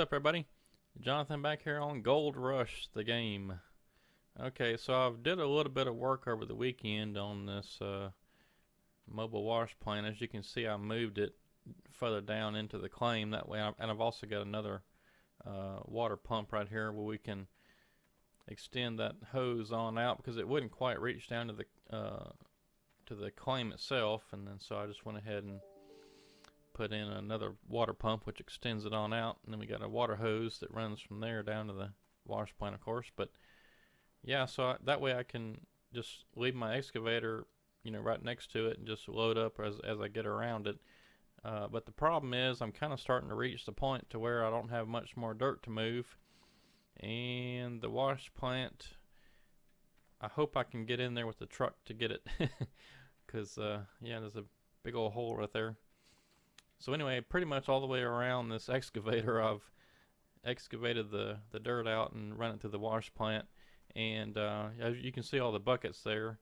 What's up, everybody? Jonathan back here on Gold Rush, the game. Okay, so I've did a little bit of work over the weekend on this mobile wash plant. As you can see, I moved it further down into the claim that way, and I've also got another water pump right here where we can extend that hose on out because it wouldn't quite reach down to the claim itself, and then so I just went ahead and put in another water pump which extends it on out, and then we got a water hose that runs from there down to the wash plant, of course. But yeah, so that way I can just leave my excavator, right next to it and just load up as I get around it. But the problem is I'm kind of starting to reach the point to where I don't have much more dirt to move, and the wash plant, I hope I can get in there with the truck to get it, because yeah, there's a big old hole right there. So anyway, pretty much all the way around this excavator, I've excavated the dirt out and run it through the wash plant. And as you can see, all the buckets there.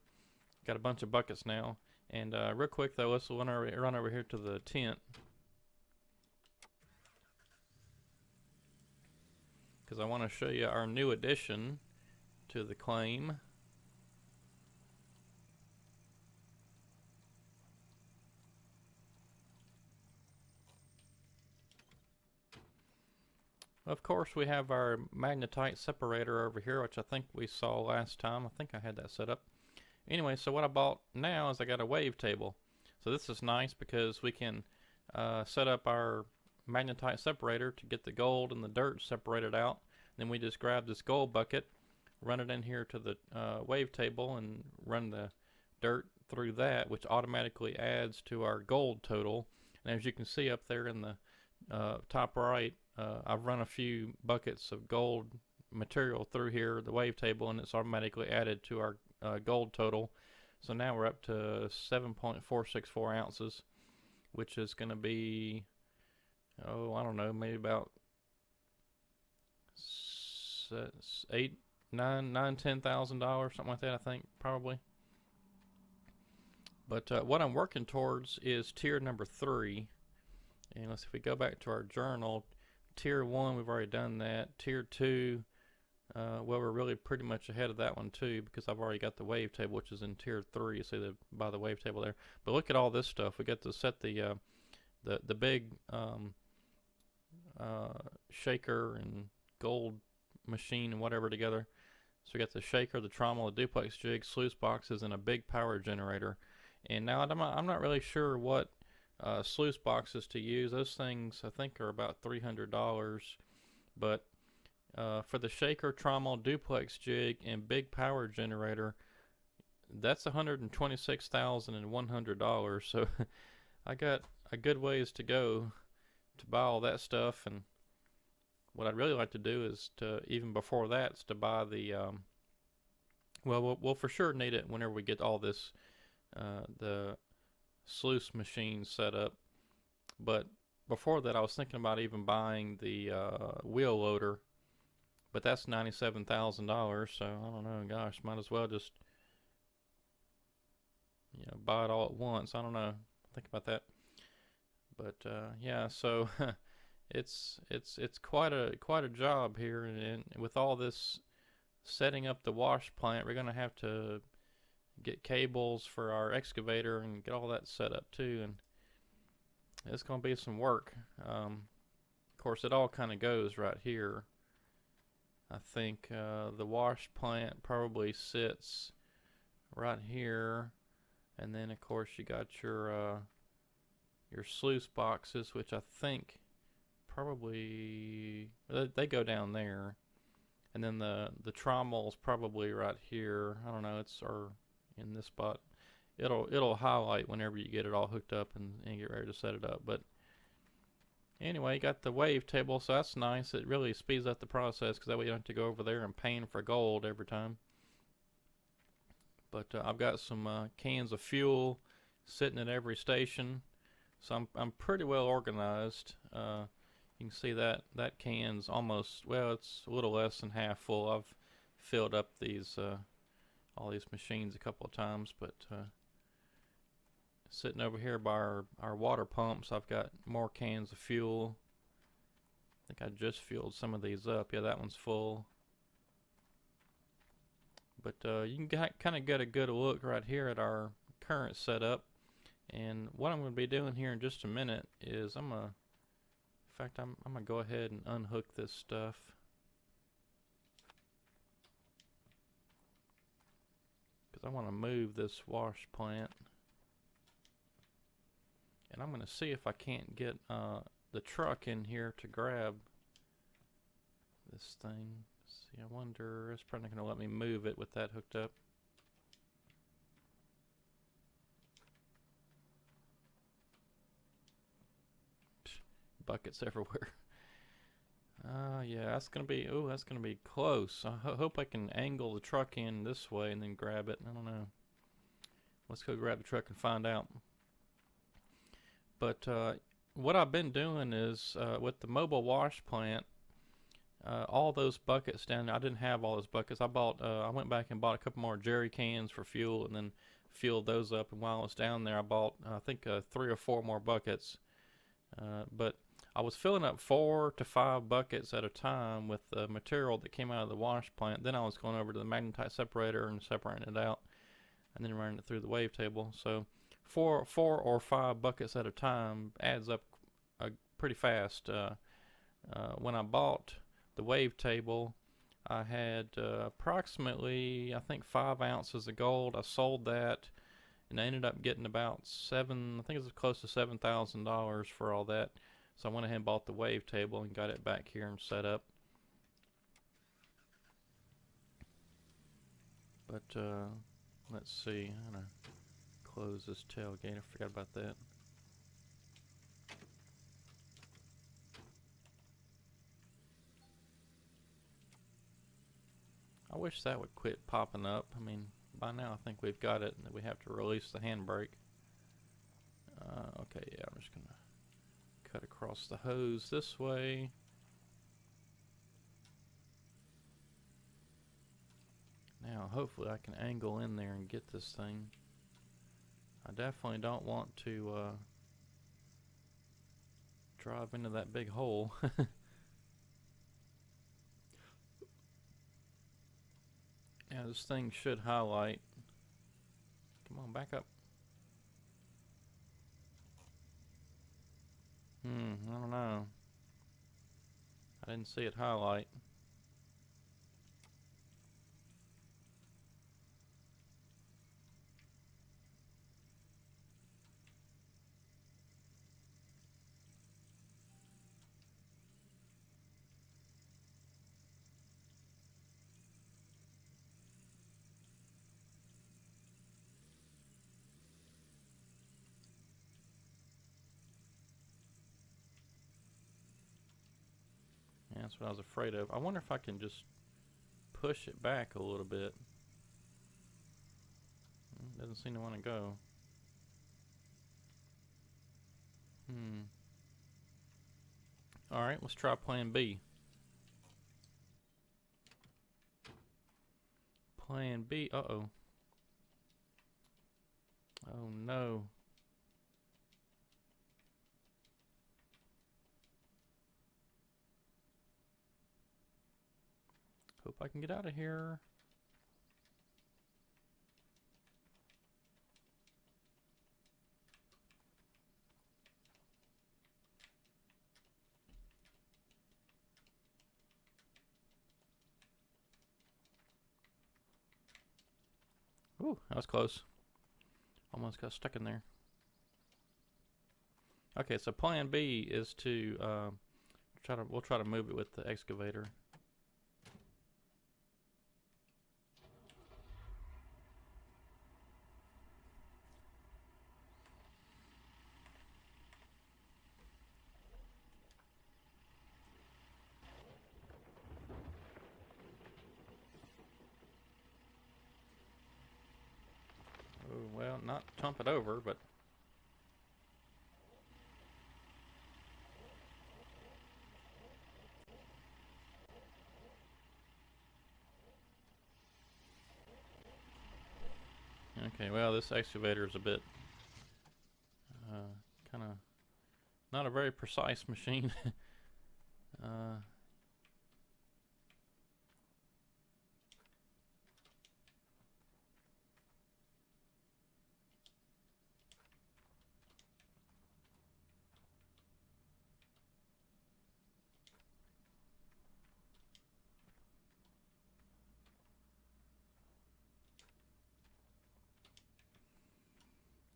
Got a bunch of buckets now. And real quick though, let's run over here to the tent, because I want to show you our new addition to the claim. Of course, we have our magnetite separator over here, which I think we saw last time. I think I had that set up. Anyway, so what I bought now is I got a wave table. So this is nice because we can set up our magnetite separator to get the gold and the dirt separated out. Then we just grab this gold bucket, run it in here to the wave table, and run the dirt through that, which automatically adds to our gold total. And as you can see up there in the top right, I've run a few buckets of gold material through here, the wave table, and it's automatically added to our gold total. So now we're up to 7.464 ounces, which is going to be, I don't know, maybe about $10,000, something like that, I think, probably. But what I'm working towards is tier number 3. And let's see, if we go back to our journal, tier 1, we've already done that. Tier 2, well, we're really pretty much ahead of that one too, because I've already got the wave table, which is in tier 3. You see by the wave table there. But look at all this stuff. We got to set the big shaker and gold machine and whatever together. So we got the shaker, the trommel, the duplex jig, sluice boxes, and a big power generator. And now I'm not really sure what sluice boxes to use. Those things I think are about $300, but for the shaker, trommel, duplex jig, and big power generator, that's $126,100. So I got a good ways to go to buy all that stuff. And what I'd really like to do is to, even before that, is to buy the well, we'll for sure need it whenever we get all this the sluice machine set up. But before that, I was thinking about even buying the wheel loader, but that's $97,000. So I don't know. Gosh, might as well just buy it all at once. I don't know. Think about that. But yeah, so it's quite a job here, and with all this setting up the wash plant, we're gonna have to get cables for our excavator and get all that set up too, and it's gonna be some work. Of course, it all kind of goes right here. I think the wash plant probably sits right here, and then of course you got your sluice boxes, which I think probably they go down there, and then the trommel's probably right here. I don't know, it's or in this spot. It'll highlight whenever you get it all hooked up and get ready to set it up. But anyway, you got the wave table, so that's nice. It really speeds up the process because that way you don't have to go over there and paying for gold every time. But I've got some cans of fuel sitting at every station, so I'm pretty well organized. You can see that can's almost, well, it's a little less than half full. I've filled up these all these machines a couple of times, but sitting over here by our water pumps, I've got more cans of fuel. think I just filled some of these up. Yeah, that one's full. But you can kind of get a good look right here at our current setup. And what I'm going to be doing here in just a minute is I'm going to go ahead and unhook this stuff. Because I want to move this wash plant. And I'm going to see if I can't get the truck in here to grab this thing. See, I wonder, it's probably not going to let me move it with that hooked up. Buckets everywhere. Yeah, that's gonna be close. I hope I can angle the truck in this way and then grab it. I don't know. Let's go grab the truck and find out. But what I've been doing is with the mobile wash plant, all those buckets down there, I didn't have all those buckets. I went back and bought a couple more jerry cans for fuel and then filled those up. And while I was down there, I bought, I think, 3 or 4 more buckets. But I was filling up 4 to 5 buckets at a time with the material that came out of the wash plant. Then I was going over to the magnetite separator and separating it out, and then running it through the wavetable. So 4 or 5 buckets at a time adds up pretty fast. When I bought the wavetable, I had approximately, I think, 5 ounces of gold. I sold that, and I ended up getting about I think it was close to $7,000 for all that. So I went ahead and bought the wavetable and got it back here and set up. But let's see, I'm gonna close this tailgate. I forgot about that. I wish that would quit popping up. I mean, by now I think we've got it, and we have to release the handbrake. Okay, yeah, I'm just gonna cut across the hose this way. Now, hopefully I can angle in there and get this thing. I definitely don't want to drive into that big hole. Now, this thing should highlight. Come on, back up. I don't know. I didn't see it highlight. Yeah, that's what I was afraid of. I wonder if I can just push it back a little bit. Doesn't seem to want to go. Alright, let's try plan B. Plan B, uh-oh. Oh no. Hope I can get out of here. Ooh, that was close. Almost got stuck in there. Okay, so plan B is to we'll try to move it with the excavator. Oh, well, not tump it over, but okay, well, this excavator is a bit kind of not a very precise machine. Uh,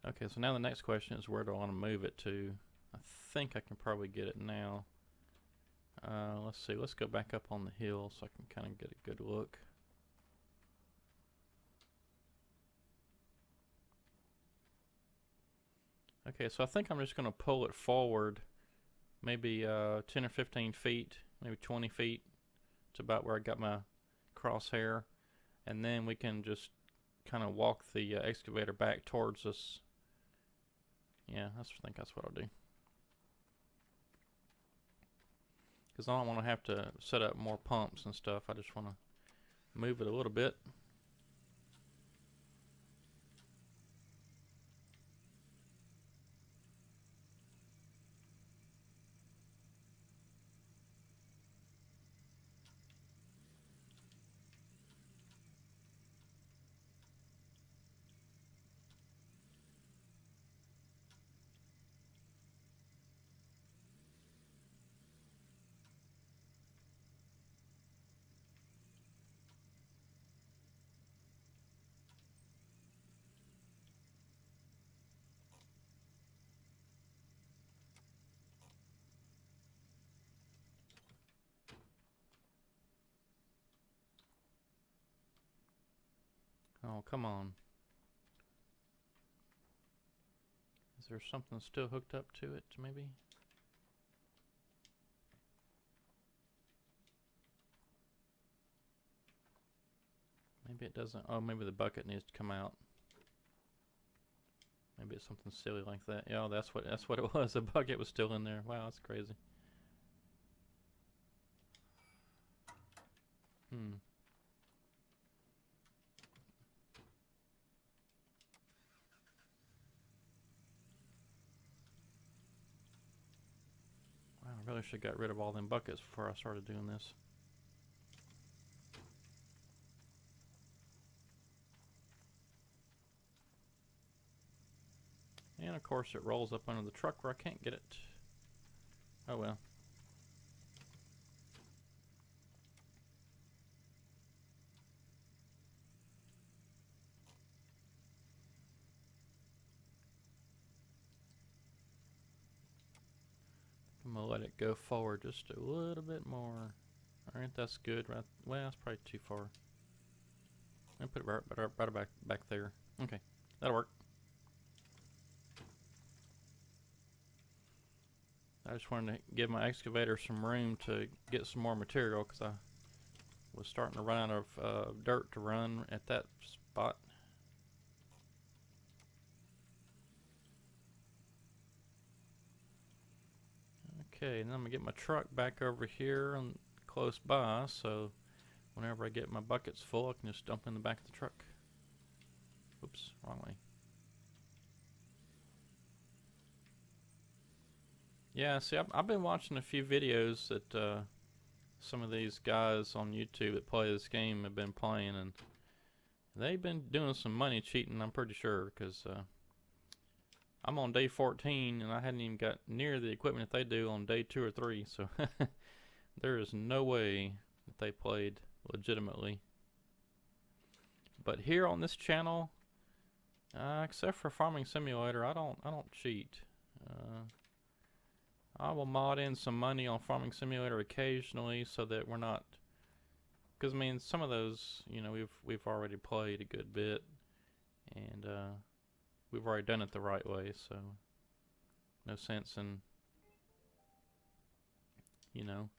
okay, so now the next question is where do I want to move it to? I think I can probably get it now. Let's see, let's go back up on the hill so I can kind of get a good look. Okay, so I think I'm just going to pull it forward maybe 10 or 15 feet, maybe 20 feet to about where I got my crosshair. And then we can just kind of walk the excavator back towards us. Yeah, I think that's what I'll do. Because I don't want to have to set up more pumps and stuff. I just want to move it a little bit. Oh, come on. Is there something still hooked up to it, maybe? Maybe it doesn't. Oh, maybe the bucket needs to come out. Maybe it's something silly like that. Yeah, that's what it was. The bucket was still in there. Wow, that's crazy. Hmm. Wow, I really should have got rid of all them buckets before I started doing this. And of course it rolls up under the truck where I can't get it. Oh well. I'm gonna let it go forward just a little bit more. Alright, that's good. Right, well, that's probably too far. I'm gonna put it right back there. Okay, that'll work. I just wanted to give my excavator some room to get some more material because I was starting to run out of dirt to run at that spot. Okay, and then I'm gonna get my truck back over here and close by, so whenever I get my buckets full, I can just dump in the back of the truck. Oops, wrong way. Yeah, see, I've been watching a few videos that some of these guys on YouTube that play this game have been playing, and they've been doing some money cheating, I'm pretty sure, because I'm on day 14 and I hadn't even got near the equipment that they do on day 2 or 3, so there is no way that they played legitimately. But here on this channel, except for Farming Simulator, I don't cheat. I will mod in some money on Farming Simulator occasionally so that we're not, because I mean some of those, you know, we've already played a good bit, and we've already done it the right way, so no sense in, you know,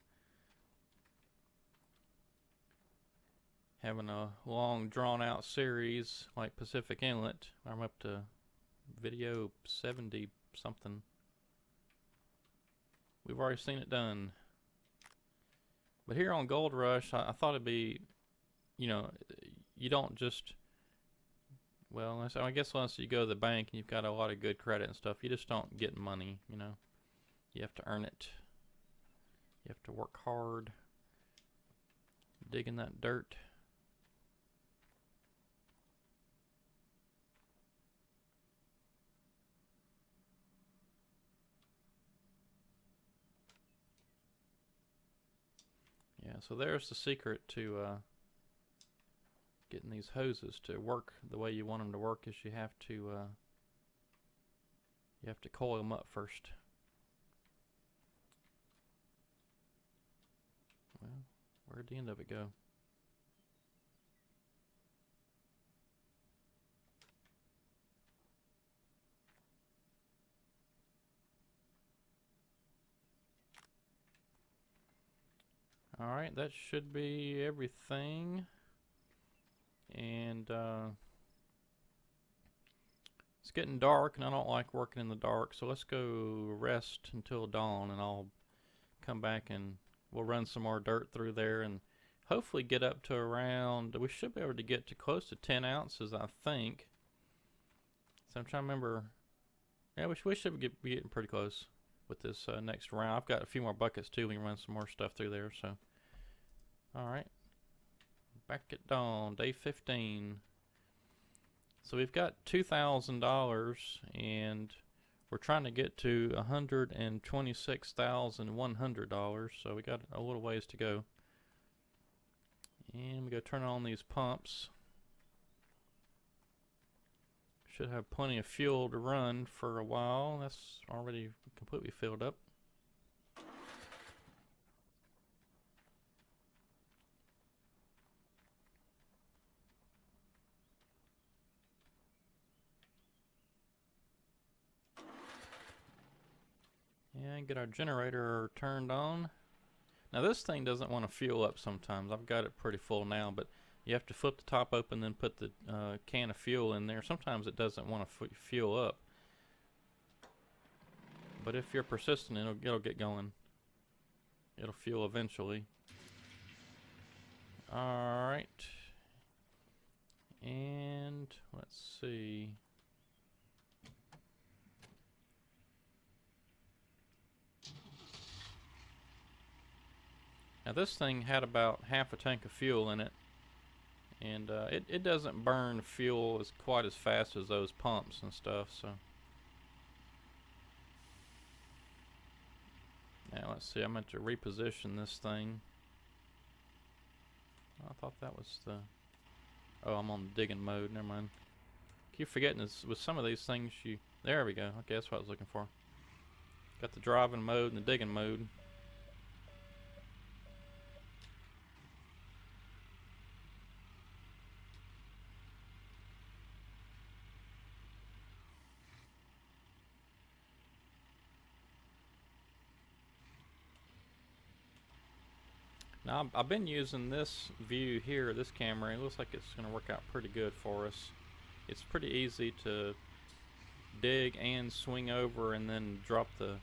having a long drawn out series like Pacific Inlet. I'm up to video 70 something. We've already seen it done. But here on Gold Rush, I thought it'd be, you know, you don't just, well, I guess unless you go to the bank and you've got a lot of good credit and stuff, you just don't get money, you know. You have to earn it. You have to work hard digging that dirt. Yeah, so there's the secret to getting these hoses to work the way you want them to work. Is you have to coil them up first. Well, where'd the end of it go? Alright, that should be everything. And it's getting dark, and I don't like working in the dark, so let's go rest until dawn, and I'll come back and we'll run some more dirt through there and hopefully get up to around, we should be able to get to close to 10 ounces, I think. So I'm trying to remember. Yeah, we should be getting pretty close with this next round. I've got a few more buckets too. We can run some more stuff through there. So, all right, back at dawn, day 15. So we've got $2,000, and we're trying to get to $126,100. So we got a little ways to go. And we go turn on these pumps. Should have plenty of fuel to run for a while. That's already completely filled up. And get our generator turned on. Now this thing doesn't want to fuel up sometimes. I've got it pretty full now, but you have to flip the top open, then put the can of fuel in there. Sometimes it doesn't want to fuel up. But if you're persistent, it'll get going. It'll fuel eventually. Alright. And let's see. Now this thing had about half a tank of fuel in it. And it doesn't burn fuel quite as fast as those pumps and stuff, so. Now let's see, I meant to reposition this thing. I thought that was the... Oh, I'm on digging mode, never mind. Keep forgetting this, with some of these things there we go, okay, that's what I was looking for. Got the driving mode and the digging mode. Now, I've been using this view here, this camera. It looks like it's going to work out pretty good for us. It's pretty easy to dig and swing over and then drop the...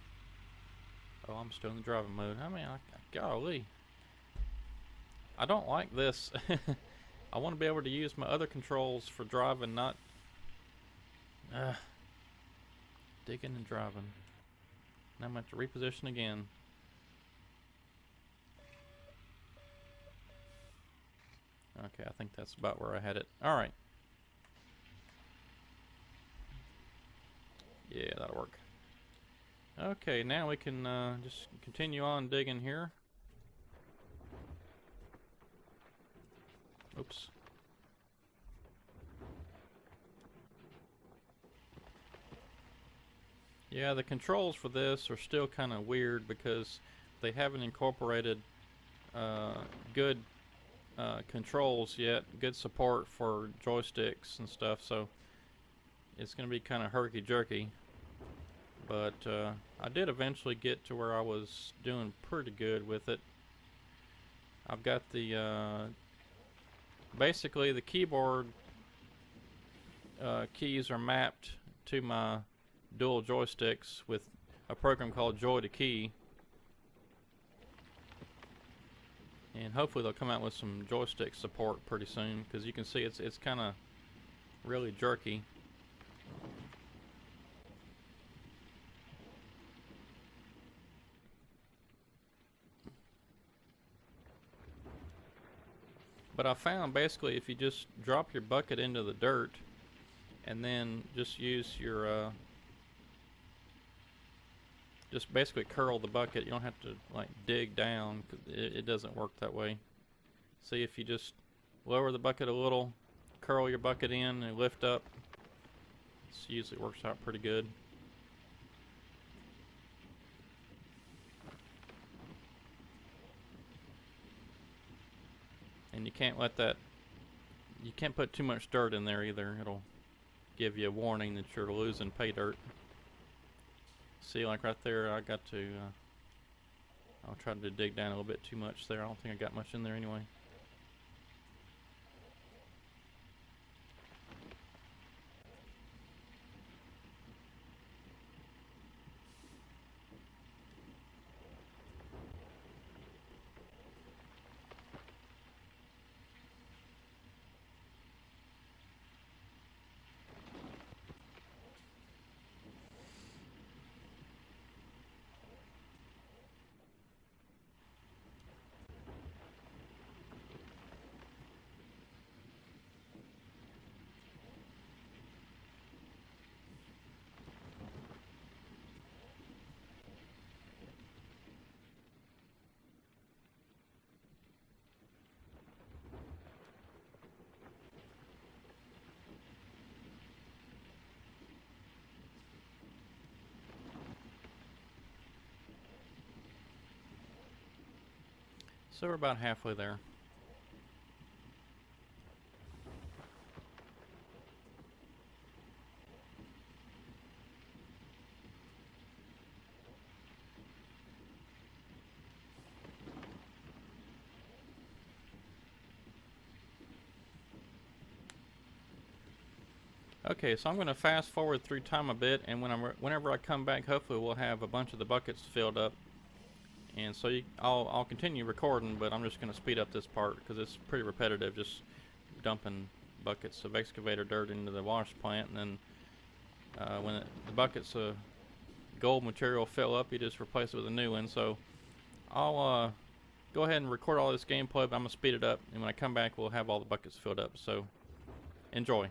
Oh, I'm still in the driving mode. I mean, golly. I don't like this. I want to be able to use my other controls for driving, not... digging and driving. Now I'm going to have to reposition again. Okay, I think that's about where I had it. Alright. Yeah, that'll work. Okay, now we can just continue on digging here. Oops. Yeah, the controls for this are still kind of weird because they haven't incorporated good controls yet, good support for joysticks and stuff, so it's going to be kind of herky-jerky. But I did eventually get to where I was doing pretty good with it. I've got the basically the keyboard keys are mapped to my dual joysticks with a program called Joy2Key, and hopefully they'll come out with some joystick support pretty soon, because you can see it's kind of really jerky. But I found basically if you just drop your bucket into the dirt and then just use your just basically curl the bucket. You don't have to like dig down, 'cause it doesn't work that way. See, if you just lower the bucket a little, curl your bucket in and lift up, it usually works out pretty good. And you can't let that, you can't put too much dirt in there either. It'll give you a warning that you're losing pay dirt. See, like right there, I got to, I'll try to dig down a little bit too much there. I don't think I got much in there anyway. So we're about halfway there. Okay, so I'm going to fast forward through time a bit, and whenever I come back, hopefully we'll have a bunch of the buckets filled up. And so I'll continue recording, but I'm just going to speed up this part because it's pretty repetitive, just dumping buckets of excavator dirt into the wash plant, and then when the buckets of gold material fill up, you just replace it with a new one. So I'll go ahead and record all this gameplay, but I'm going to speed it up, and when I come back, we'll have all the buckets filled up. So enjoy.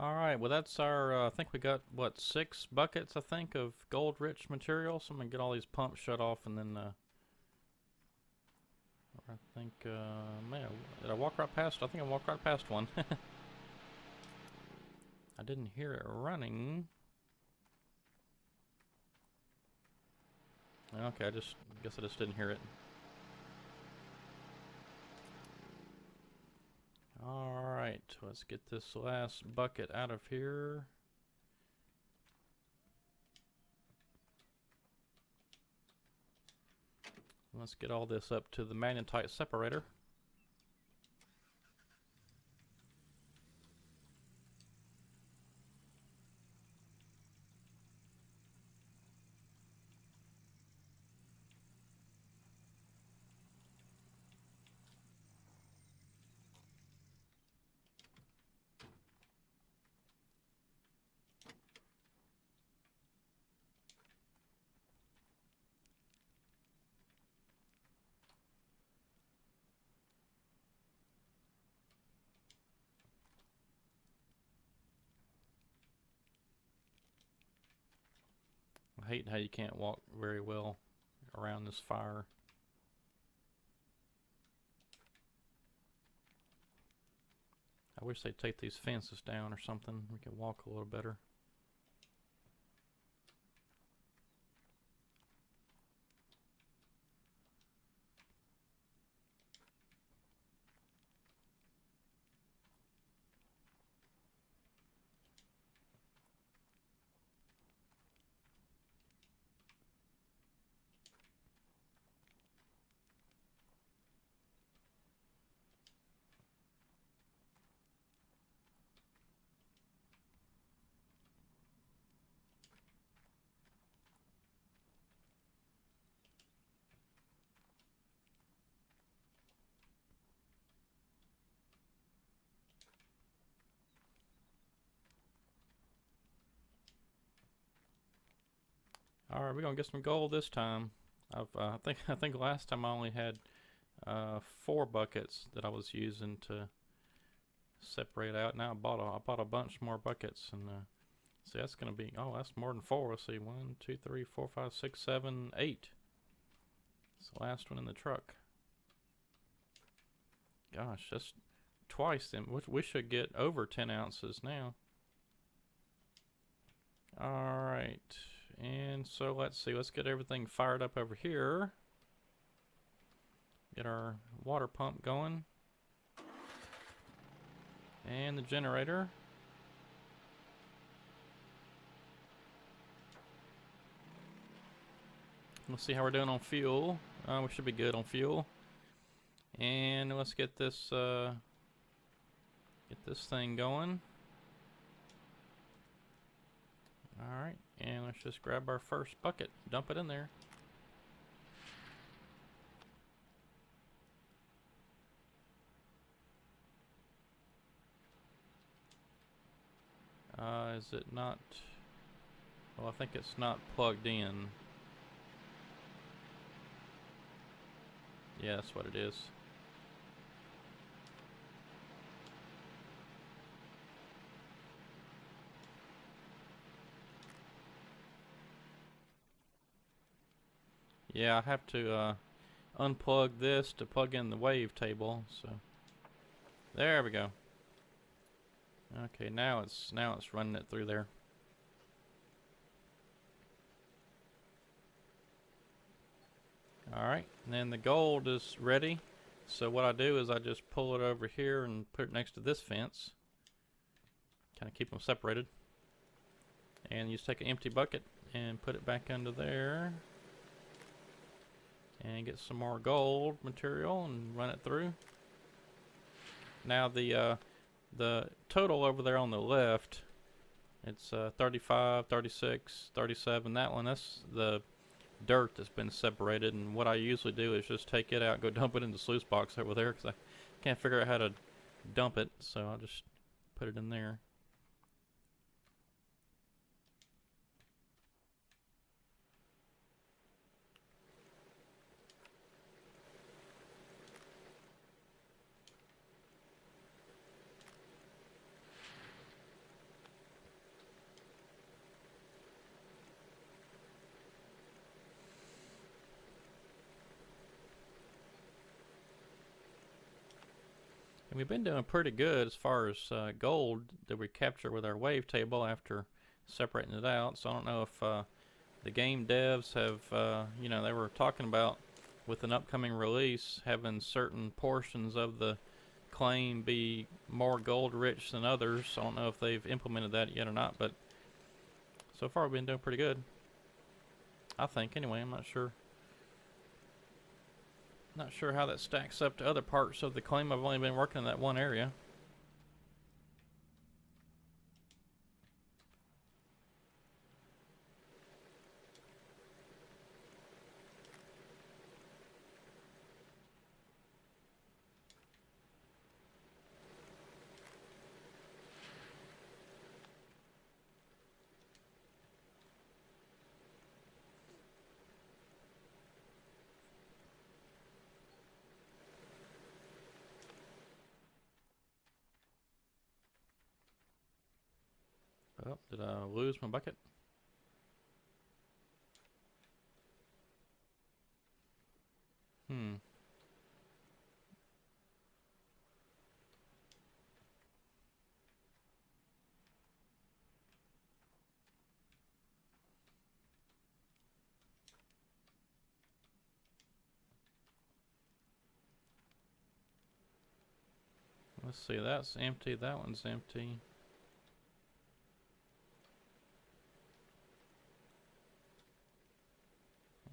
Alright, well that's our, I think we got, what, 6 buckets, I think, of gold-rich material. So I'm gonna get all these pumps shut off and then, I think, man, did I walk right past? I think I walked right past one. I didn't hear it running. Okay, guess I just didn't hear it. Alright, let's get this last bucket out of here. Let's get all this up to the magnetite separator. I hate how you can't walk very well around this fire. I wish they'd take these fences down or something. We could walk a little better. All right, we're gonna get some gold this time. I think last time I only had 4 buckets that I was using to separate out. Now I bought a bunch more buckets, and see, that's gonna be, oh, that's more than 4. Let's see, 1, 2, 3, 4, 5, 6, 7, 8. It's the last one in the truck. Gosh, that's twice then. We should get over 10 ounces now. All right. And so let's see, let's get everything fired up over here. Get our water pump going. And the generator. Let's see how we're doing on fuel. We should be good on fuel. And let's get this thing going. Alright, and let's just grab our first bucket, dump it in there. Is it not? Well, I think it's not plugged in. Yeah, that's what it is. Yeah, I have to unplug this to plug in the wave table. So there we go. Okay, now it's running it through there. Alright, and then the gold is ready. So what I do is I just pull it over here and put it next to this fence. Kind of keep them separated. And you just take an empty bucket and put it back under there. And get some more gold material and run it through. Now the total over there on the left, it's 35, 36, 37. That one, that's the dirt that's been separated. And what I usually do is just take it out, go dump it in the sluice box over there, because I can't figure out how to dump it. So I'll just put it in there. And we've been doing pretty good as far as gold that we capture with our wavetable after separating it out. So I don't know if the game devs have, you know, they were talking about with an upcoming release having certain portions of the claim be more gold rich than others. I don't know if they've implemented that yet or not, but so far we've been doing pretty good. I think anyway, I'm not sure. Not sure how that stacks up to other parts of the claim. I've only been working in that one area. Oh, did I lose my bucket? Hmm. Let's see, that's empty, that one's empty.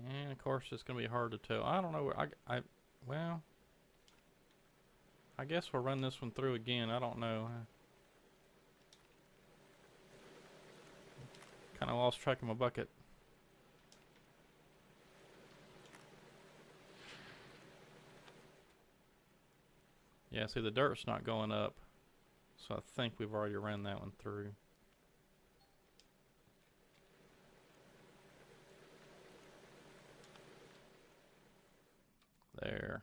And of course it's gonna be hard to tell. I don't know where well, I guess we'll run this one through again. I don't know. Kinda lost track of my bucket. Yeah, see the dirt's not going up. So I think we've already ran that one through. There.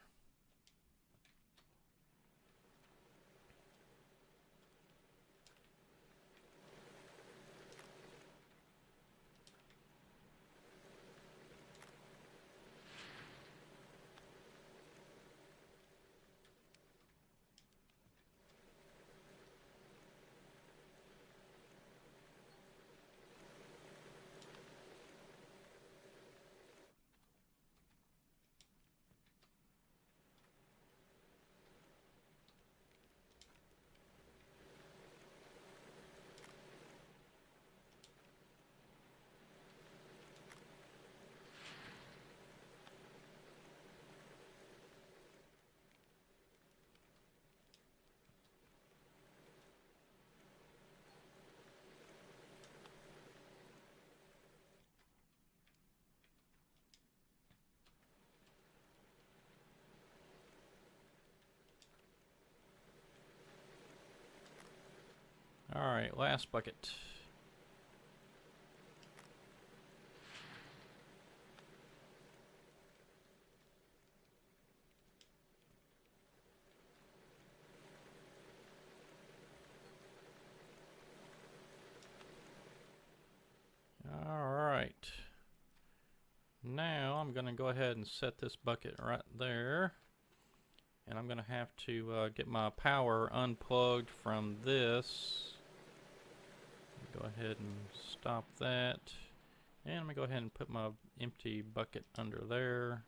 Alright, last bucket. Alright. Now I'm going to go ahead and set this bucket right there. And I'm going to have to get my power unplugged from this. Go ahead and stop that. And I'm going to go ahead and put my empty bucket under there.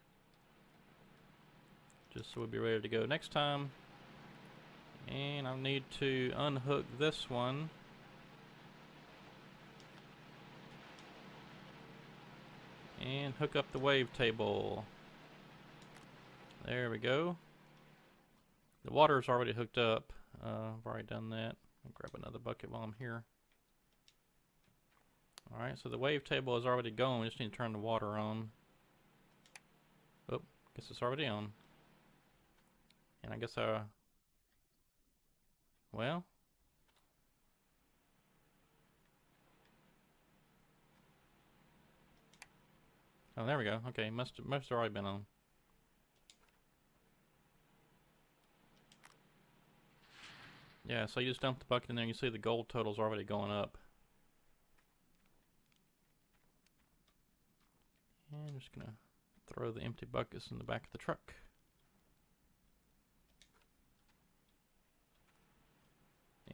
Just so we'll be ready to go next time. And I need to unhook this one. And hook up the wavetable. There we go. The water's already hooked up. I've already done that. I'll grab another bucket while I'm here. Alright, so the wavetable is already going. We just need to turn the water on. Oh, guess it's already on. And I guess well. Oh, there we go. Okay, must have already been on. Yeah, so you just dump the bucket in there and you see the gold total's already going up. And I'm just gonna throw the empty buckets in the back of the truck.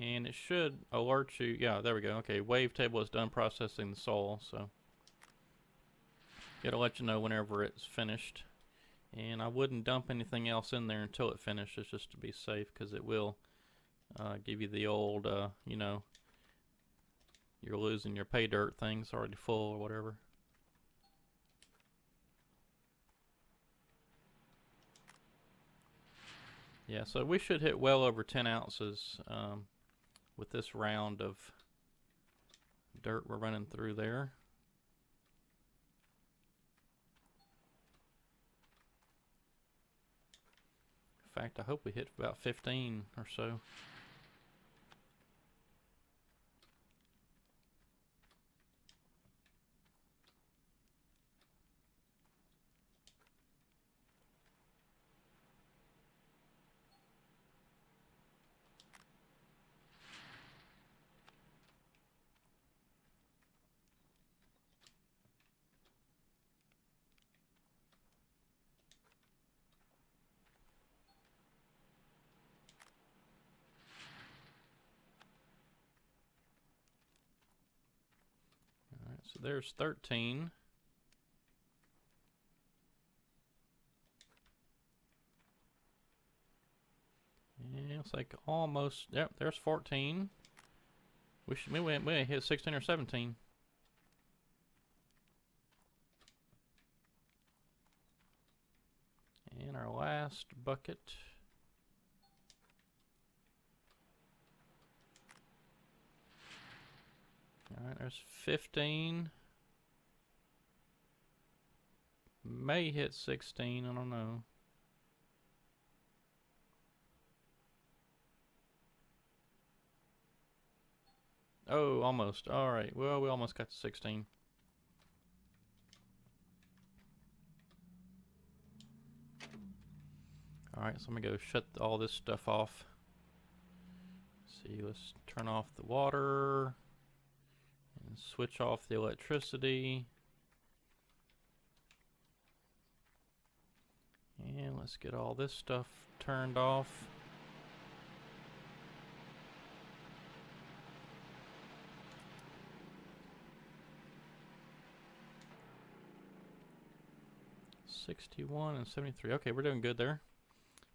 and it should alert you. Yeah, there we go. Okay, Wavetable is done processing the soil, so it'll let you know whenever it's finished. And I wouldn't dump anything else in there until it finishes, just to be safe, because it will give you the old, you know, you're losing your pay dirt thing's already full or whatever. Yeah, so we should hit well over 10 ounces with this round of dirt we're running through there. In fact, I hope we hit about 15 or so. Alright, so there's 13. Yeah, it's like almost, yep, there's 14. We may hit 16 or 17. And our last bucket. Alright, there's 15. May hit 16, I don't know. Oh, almost. Alright, well, we almost got to 16. Alright, so I'm gonna go shut all this stuff off. Let's see, let's turn off the water and switch off the electricity. And let's get all this stuff turned off. $61 and $73. Okay, we're doing good there.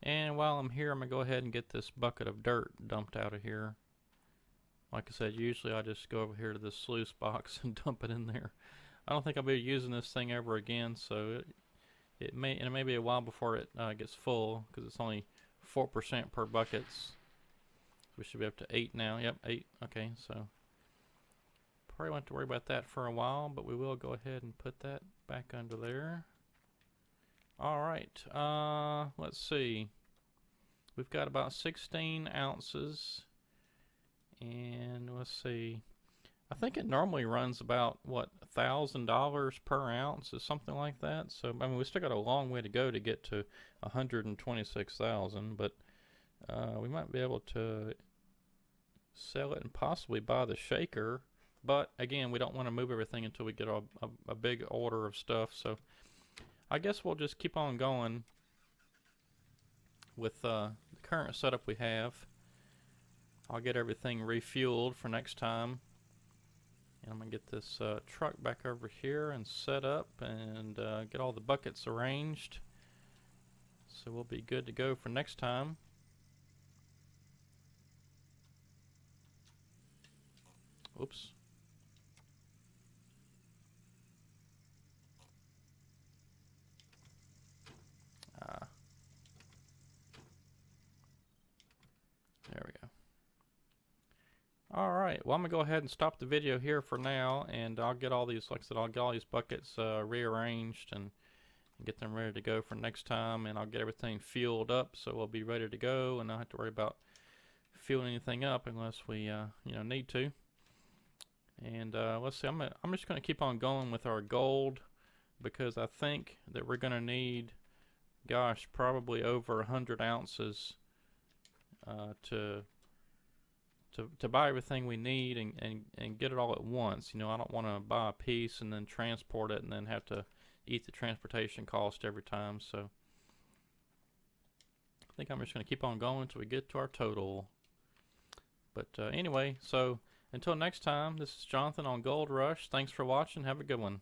And while I'm here, I'm gonna go ahead and get this bucket of dirt dumped out of here. Like I said, usually I just go over here to this sluice box and dump it in there. I don't think I'll be using this thing ever again, so it may be a while before it gets full, because it's only 4% per buckets. We should be up to 8 now. Yep, 8. Okay, so probably won't have to worry about that for a while, but we will go ahead and put that back under there. Alright, let's see. We've got about 16 ounces. And let's see. I think it normally runs about, what, $1,000 per ounce, or something like that. So, I mean, we still got a long way to go to get to 126,000, but we might be able to sell it and possibly buy the shaker. But again, we don't want to move everything until we get a big order of stuff. So I guess we'll just keep on going with the current setup we have. I'll get everything refueled for next time. And I'm going to get this truck back over here and set up and get all the buckets arranged. So we'll be good to go for next time. Oops. There we go. Alright, well I'm going to go ahead and stop the video here for now, and I'll get all these, like I said, I'll get all these buckets rearranged and get them ready to go for next time, and I'll get everything fueled up so we'll be ready to go and not have to worry about fueling anything up unless we you know, need to. And let's see, I'm just going to keep on going with our gold, because I think that we're going to need, gosh, probably over 100 ounces to buy everything we need and get it all at once. You know, I don't want to buy a piece and then transport it and then have to eat the transportation cost every time. So I think I'm just going to keep on going until we get to our total. But anyway, so until next time, this is Jonathan on Gold Rush. Thanks for watching. Have a good one.